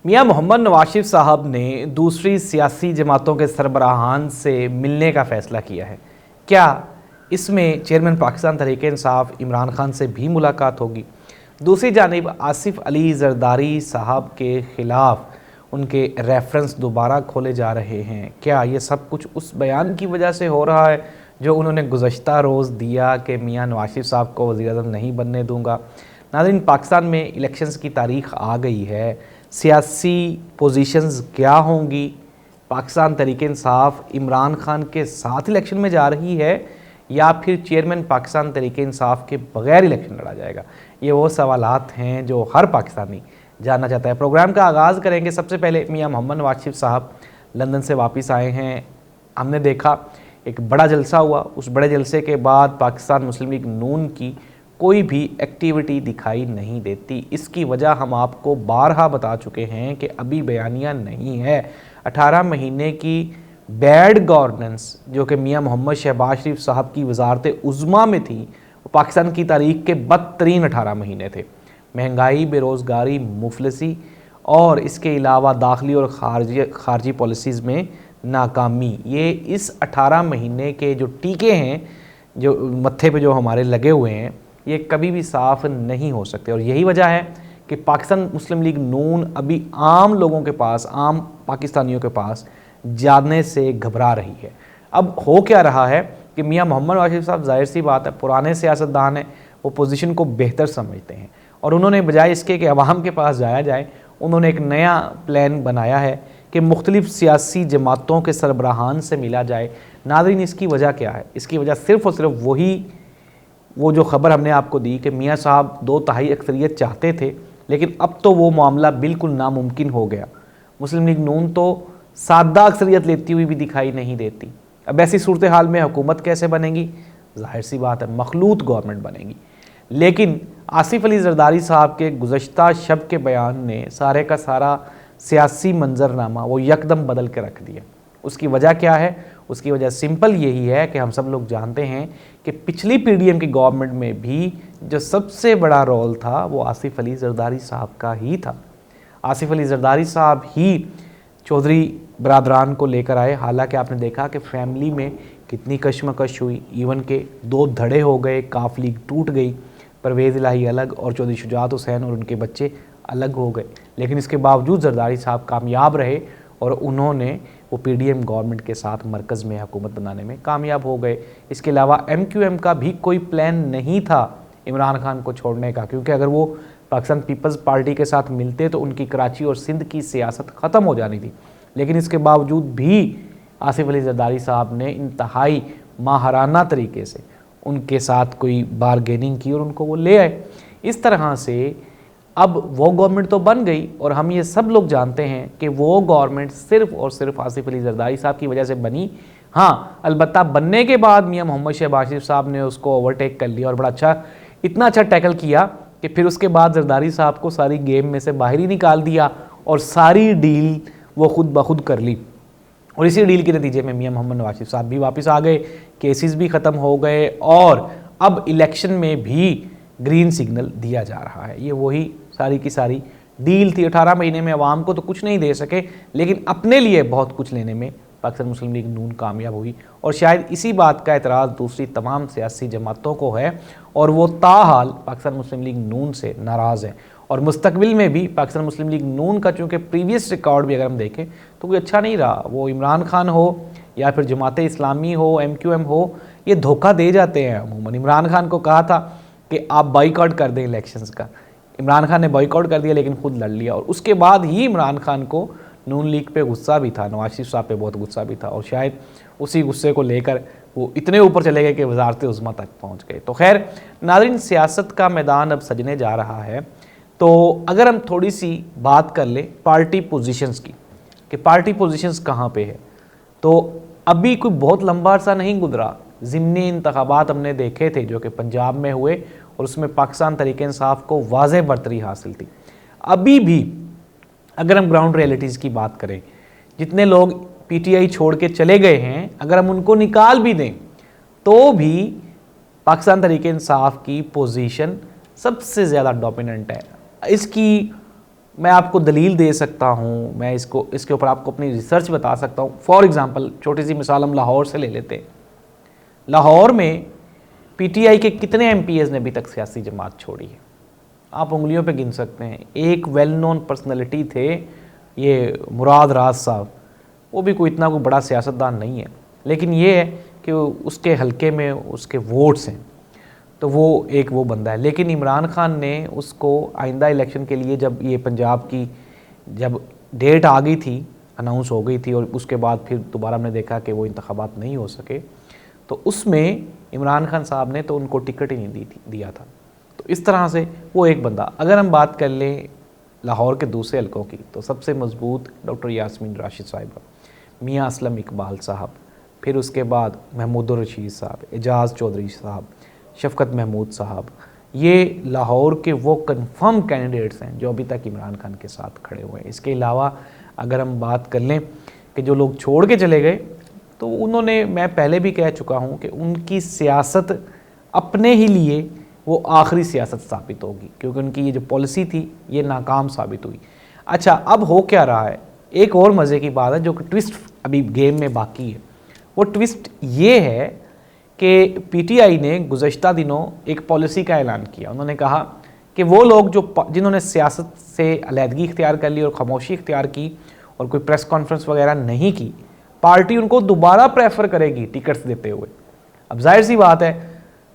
मियां मोहम्मद नवाज शरीफ साहब ने दूसरी सियासी जमातों के सरबराहान से मिलने का फ़ैसला किया है। क्या इसमें चेयरमैन पाकिस्तान तहरीक इंसाफ इमरान खान से भी मुलाकात होगी? दूसरी जानिब आसिफ अली जरदारी साहब के ख़िलाफ़ उनके रेफरेंस दोबारा खोले जा रहे हैं। क्या ये सब कुछ उस बयान की वजह से हो रहा है जो उन्होंने गुज़श्ता रोज़ दिया कि मियां नवाज शरीफ साहब को वज़ीर-ए-आज़म नहीं बनने दूंगा? नाज़रीन, पाकिस्तान में इलेक्शंस की तारीख़ आ गई है। सियासी पोजीशंस क्या होंगी? पाकिस्तान तहरीक इंसाफ इमरान खान के साथ इलेक्शन में जा रही है या फिर चेयरमैन पाकिस्तान तहरीक इंसाफ के बगैर इलेक्शन लड़ा जाएगा? ये वो सवालात हैं जो हर पाकिस्तानी जानना चाहता है। प्रोग्राम का आगाज़ करेंगे। सबसे पहले मियां मोहम्मद नवाज शरीफ साहब लंदन से वापस आए हैं। हमने देखा एक बड़ा जलसा हुआ। उस बड़े जलसे के बाद पाकिस्तान मुस्लिम लीग नून की कोई भी एक्टिविटी दिखाई नहीं देती। इसकी वजह हम आपको बारहा बता चुके हैं कि अभी बयानिया नहीं है। 18 महीने की बैड गवर्नेंस जो कि मियां मोहम्मद शहबाज शरीफ साहब की वजारत उज़्मा में थी, वो पाकिस्तान की तारीख के बदतरीन 18 महीने थे। महंगाई, बेरोज़गारी, मुफलसी और इसके अलावा दाखिली और खारजी पॉलिसीज़ में नाकामी, ये इस 18 महीने के जो टीके हैं, जो मत्थे पे जो हमारे लगे हुए हैं, ये कभी भी साफ़ नहीं हो सकते। और यही वजह है कि पाकिस्तान मुस्लिम लीग नून अभी आम लोगों के पास, आम पाकिस्तानियों के पास जाने से घबरा रही है। अब हो क्या रहा है कि मियां मोहम्मद नवाज शरीफ साहब, जाहिर सी बात है, पुराने सियासतदान हैं, वो पोजीशन को बेहतर समझते हैं और उन्होंने बजाय इसके कि अवाम के पास जाया जाए, उन्होंने एक नया प्लान बनाया है कि मुख्तलिफ़ सियासी जमातों के सरबराहान से मिला जाए। नाज़रीन, इसकी वजह क्या है? इसकी वजह सिर्फ़ और सिर्फ वो जो ख़बर हमने आपको दी कि मियां साहब 2/3 अक्सरियत चाहते थे, लेकिन अब तो वो मामला बिल्कुल नामुमकिन हो गया। मुस्लिम लीग नून तो सादा अक्सरियत लेती हुई भी दिखाई नहीं देती। अब ऐसी सूरत हाल में हुकूमत कैसे बनेगी? जाहिर सी बात है, मखलूत गवर्नमेंट बनेगी। लेकिन आसिफ अली जरदारी साहब के गुज़श्ता शब के बयान ने सारे का सारा सियासी मंजरनामा वो यकदम बदल के रख दिया। उसकी वजह क्या है? उसकी वजह सिंपल यही है कि हम सब लोग जानते हैं कि पिछली पीडीएम की गवर्नमेंट में भी जो सबसे बड़ा रोल था वो आसिफ अली जरदारी साहब का ही था। आसिफ अली जरदारी साहब ही चौधरी बरादरान को लेकर आए। हालांकि आपने देखा कि फैमिली में कितनी कशमकश हुई, इवन के 2 धड़े हो गए, काफ लीग टूट गई, परवेज़ इलाही अलग और चौधरी शुजात हुसैन और उनके बच्चे अलग हो गए। लेकिन इसके बावजूद जरदारी साहब कामयाब रहे और उन्होंने वो पीडीएम गवर्नमेंट के साथ मरकज़ में हुकूमत बनाने में कामयाब हो गए। इसके अलावा एमक्यूएम का भी कोई प्लान नहीं था इमरान खान को छोड़ने का, क्योंकि अगर वो पाकिस्तान पीपल्स पार्टी के साथ मिलते तो उनकी कराची और सिंध की सियासत ख़त्म हो जानी थी। लेकिन इसके बावजूद भी आसिफ अली जरदारी साहब ने इंतहाई माहराना तरीके से उनके साथ कोई बारगेनिंग की और उनको वो ले आए। इस तरह से अब वो गवर्नमेंट तो बन गई और हम ये सब लोग जानते हैं कि वो गवर्नमेंट सिर्फ़ और सिर्फ आसिफ अली जरदारी साहब की वजह से बनी। हाँ, अलबत्ता बनने के बाद मियां मोहम्मद शहबाज शरीफ साहब ने उसको ओवरटेक कर लिया और बड़ा अच्छा, इतना अच्छा टैकल किया कि फिर उसके बाद जरदारी साहब को सारी गेम में से बाहर ही निकाल दिया और सारी डील वो खुद ब खुद कर ली। और इसी डील के नतीजे में मियां मोहम्मद नवाज शरीफ साहब भी वापस आ गए, केसेस भी ख़त्म हो गए और अब इलेक्शन में भी ग्रीन सिग्नल दिया जा रहा है। ये वही सारी की सारी डील थी। 18 महीने में अवाम को तो कुछ नहीं दे सके, लेकिन अपने लिए बहुत कुछ लेने में पाकिस्तान मुस्लिम लीग नून कामयाब हुई। और शायद इसी बात का एतराज़ दूसरी तमाम सियासी जमातों को है और वो ताहाल पाकिस्तान मुस्लिम लीग नून से नाराज़ है। और मुस्तकबिल में भी पाकिस्तान मुस्लिम लीग नून का चूँकि प्रीवियस रिकॉर्ड भी अगर हम देखें तो कोई अच्छा नहीं रहा। वो इमरान खान हो या फिर जमात इस्लामी हो, एमक्यूएम हो, ये धोखा दे जाते हैं अमूमन। इमरान खान को कहा था कि आप बाइकआउट कर दें इलेक्शंस का, इमरान खान ने बॉयकॉट कर दिया लेकिन खुद लड़ लिया। और उसके बाद ही इमरान खान को नून लीग पे गुस्सा भी था, नवाज शरीफ साहब पे बहुत गुस्सा भी था और शायद उसी गुस्से को लेकर वो इतने ऊपर चले गए कि वजारत उज़्मा तक पहुंच गए। तो खैर नाज़रीन, सियासत का मैदान अब सजने जा रहा है। तो अगर हम थोड़ी सी बात कर लें पार्टी पोजीशंस की कि पार्टी पोजीशंस कहाँ पे है, तो अभी कोई बहुत लंबा अर्सा नहीं गुजरा, ज़िमनी इंतखाबात हमने देखे थे जो कि पंजाब में हुए और उसमें पाकिस्तान तहरीक इंसाफ को वाज़ेह बरतरी हासिल थी। अभी भी अगर हम ग्राउंड रियलिटीज़ की बात करें, जितने लोग पीटीआई छोड़ के चले गए हैं, अगर हम उनको निकाल भी दें तो भी पाकिस्तान तहरीक इंसाफ की पोजीशन सबसे ज़्यादा डोमिनेंट है। इसकी मैं आपको दलील दे सकता हूँ, मैं इसके ऊपर आपको अपनी रिसर्च बता सकता हूँ। फॉर एग्ज़ाम्पल छोटी सी मिसाल हम लाहौर से ले लेते हैं। लाहौर में पीटीआई के कितने एमपीएस ने अभी तक सियासी जमात छोड़ी है? आप उंगलियों पे गिन सकते हैं। एक वेल नोन पर्सनैलिटी थे ये मुराद राज साहब, वो भी कोई इतना कोई बड़ा सियासतदान नहीं है, लेकिन ये है कि उसके हलके में उसके वोट्स हैं, तो वो बंदा है। लेकिन इमरान खान ने उसको आइंदा इलेक्शन के लिए, जब ये पंजाब की जब डेट आ गई थी, अनाउंस हो गई थी, और उसके बाद फिर दोबारा हमने देखा कि वो इंतखाबात नहीं हो सके, तो उसमें इमरान खान साहब ने तो उनको टिकट ही नहीं दिया था। तो इस तरह से वो एक बंदा। अगर हम बात कर लें लाहौर के दूसरे हलकों की, तो सबसे मजबूत डॉक्टर यास्मीन राशिद साहिबा, मियाँ असलम इकबाल साहब, फिर उसके बाद महमूदुर रशीद साहब, एजाज़ चौधरी साहब, शफ़कत महमूद साहब, ये लाहौर के वो कंफर्म कैंडिडेट्स हैं जो अभी तक इमरान खान के साथ खड़े हुए हैं। इसके अलावा अगर हम बात कर लें कि जो लोग छोड़ के चले गए, तो उन्होंने, मैं पहले भी कह चुका हूँ कि उनकी सियासत अपने ही लिए वो आखिरी सियासत साबित होगी, क्योंकि उनकी ये जो पॉलिसी थी ये नाकाम साबित हुई। अच्छा, अब हो क्या रहा है, एक और मज़े की बात है जो कि ट्विस्ट अभी गेम में बाकी है। वो ट्विस्ट ये है कि पीटीआई ने गुज़श्ता दिनों एक पॉलिसी का ऐलान किया। उन्होंने कहा कि वो लोग जिन्होंने सियासत से अलहदगी इख्तियार कर ली और खामोशी इख्तियार की और कोई प्रेस कॉन्फ्रेंस वगैरह नहीं की, पार्टी उनको दोबारा प्रेफर करेगी टिकट्स देते हुए। अब जाहिर सी बात है,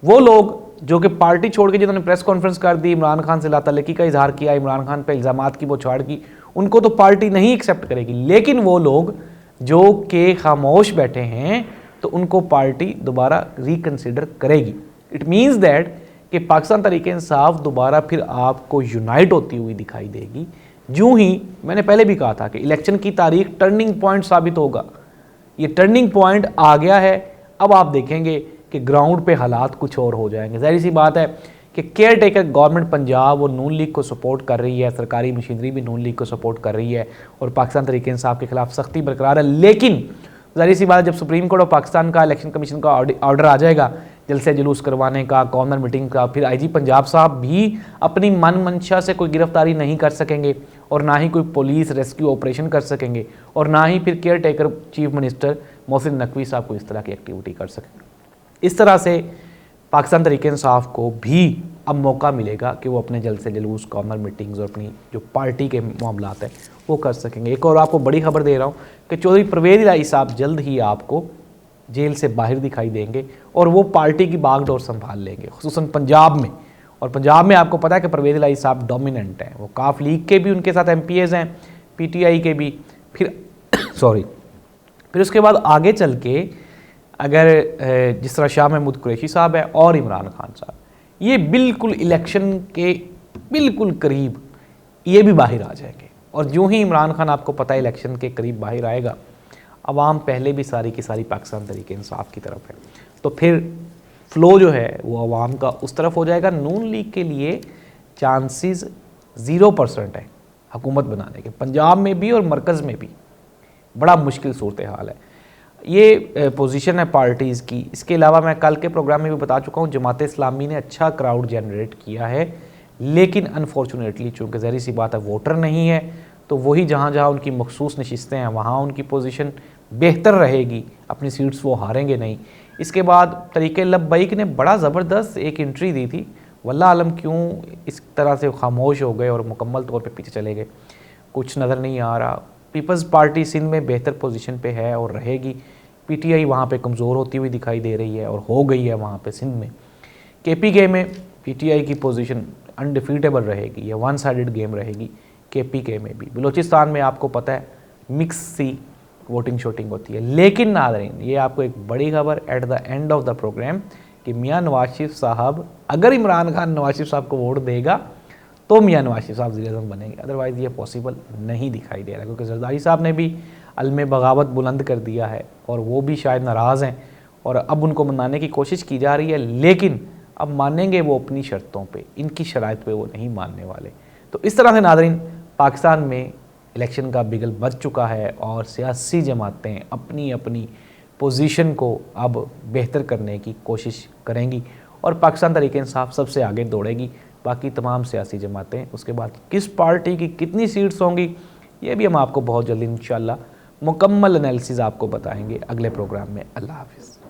वो लोग जो कि पार्टी छोड़ के जिन्होंने प्रेस कॉन्फ्रेंस कर दी, इमरान खान से लातल्लुकी का इजहार किया, इमरान खान पे इल्ज़ामात की बौछार की, उनको तो पार्टी नहीं एक्सेप्ट करेगी। लेकिन वो लोग जो कि खामोश बैठे हैं, तो उनको पार्टी दोबारा रिकन्सिडर करेगी। इट मीन्स दैट कि पाकिस्तान तहरीक-ए-इंसाफ दोबारा फिर आपको यूनाइट होती हुई दिखाई देगी। यूँ ही मैंने पहले भी कहा था कि इलेक्शन की तारीख टर्निंग पॉइंट साबित होगा। ये टर्निंग पॉइंट आ गया है। अब आप देखेंगे कि ग्राउंड पे हालात कुछ और हो जाएंगे। ज़ाहिर सी बात है कि केयर टेकर गवर्नमेंट पंजाब वो नून लीग को सपोर्ट कर रही है, सरकारी मशीनरी भी नून लीग को सपोर्ट कर रही है, और पाकिस्तान तहरीक-ए-इंसाफ के खिलाफ सख्ती बरकरार है। लेकिन ज़ाहिर सी बात है, जब सुप्रीम कोर्ट ऑफ पाकिस्तान का इलेक्शन कमीशन का ऑर्डर आ जाएगा जलसे जुलूस करवाने का, कॉर्नर मीटिंग का, फिर आईजी पंजाब साहब भी अपनी मन मंशा से कोई गिरफ्तारी नहीं कर सकेंगे, और ना ही कोई पुलिस रेस्क्यू ऑपरेशन कर सकेंगे, और ना ही फिर care taker chief minister Mohsin Naqvi साहब को इस तरह की एक्टिविटी कर सकेंगे। इस तरह से पाकिस्तान तहरीक-ए-इंसाफ को भी अब मौका मिलेगा कि वो अपने जलसे जुलूस, कॉर्नर मीटिंग्स और अपनी जो पार्टी के मामलात हैं वो कर सकेंगे। एक और आपको बड़ी खबर दे रहा हूँ कि चौधरी परवेज़ इलाही साहब जल्द ही आपको जेल से बाहर दिखाई देंगे, और वो पार्टी की बागडोर संभाल लेंगे, खुसूसन पंजाब में। और पंजाब में आपको पता है कि परवेज़ इलाही साहब डोमिनेंट हैं, वो काफ लीग के भी उनके साथ एमपीएस हैं, पीटीआई के भी। फिर फिर उसके बाद आगे चल के अगर जिस तरह शाह महमूद कुरैशी साहब है और इमरान खान साहब, ये बिल्कुल इलेक्शन के बिल्कुल करीब ये भी बाहर आ जाएंगे। और जो ही इमरान खान आपको पता है इलेक्शन के करीब बाहर आएगा, अवाम पहले भी सारी की सारी पाकिस्तान तहरीक-ए-इंसाफ की तरफ है, तो फिर फ्लो जो है वो अवाम का उस तरफ हो जाएगा। नून लीग के लिए चांसेस 0% है हुकूमत बनाने के, पंजाब में भी और मरकज़ में भी। बड़ा मुश्किल सूरत हाल है। ये पोजीशन है पार्टीज़ की। इसके अलावा मैं कल के प्रोग्राम में भी बता चुका हूँ, जमात इस्लामी ने अच्छा क्राउड जनरेट किया है, लेकिन अनफॉर्चुनेटली चूँकि ज़ाहिर सी बात है वोटर नहीं है, तो वही जहाँ जहाँ उनकी मखसूस नशिस्तें हैं वहाँ उनकी पोजीशन बेहतर रहेगी, अपनी सीट्स वो हारेंगे नहीं। इसके बाद तरीक़े लब्बैक ने बड़ा ज़बरदस्त एक एंट्री दी थी, वल्लाह आलम क्यों इस तरह से खामोश हो गए और मुकम्मल तौर पे पीछे चले गए, कुछ नज़र नहीं आ रहा। पीपल्स पार्टी सिंध में बेहतर पोजीशन पे है और रहेगी, पीटीआई वहाँ पे कमज़ोर होती हुई दिखाई दे रही है और हो गई है वहाँ पे सिंध में। केपीके में पीटीआई की पोजीशन अनडिफीटेबल रहेगी, ये वन साइडेड गेम रहेगी केपीके में भी। बलूचिस्तान में आपको पता है मिक्स सी वोटिंग शोटिंग होती है। लेकिन नाज़रीन, ये आपको एक बड़ी खबर at the end of the programme कि मियाँ नवाज शरीफ साहब, अगर इमरान खान नवाज शरीफ साहब को वोट देगा तो मियाँ नवाज शरीफ साहब वज़ीर-ए-आज़म बनेंगे, अदरवाइज़ ये पॉसिबल नहीं दिखाई दे रहा, क्योंकि जरदारी साहब ने भी अलमे बगावत बुलंद कर दिया है और वो भी शायद नाराज़ हैं और अब उनको मनाने की कोशिश की जा रही है, लेकिन अब मानेंगे वो अपनी शर्तों पे, इनकी शराइत पे वो नहीं मानने वाले। तो इस तरह से नाज़रीन, पाकिस्तान में इलेक्शन का बिगल बज चुका है और सियासी जमातें अपनी अपनी पोजीशन को अब बेहतर करने की कोशिश करेंगी और पाकिस्तान तहरीक-ए-इंसाफ सबसे आगे दौड़ेगी। बाकी तमाम सियासी जमातें, उसके बाद किस पार्टी की कितनी सीट्स होंगी, ये भी हम आपको बहुत जल्दी इंशाल्लाह मुकम्मल एनालिसिस आपको बताएंगे अगले प्रोग्राम में। अल्लाह हाफिज़।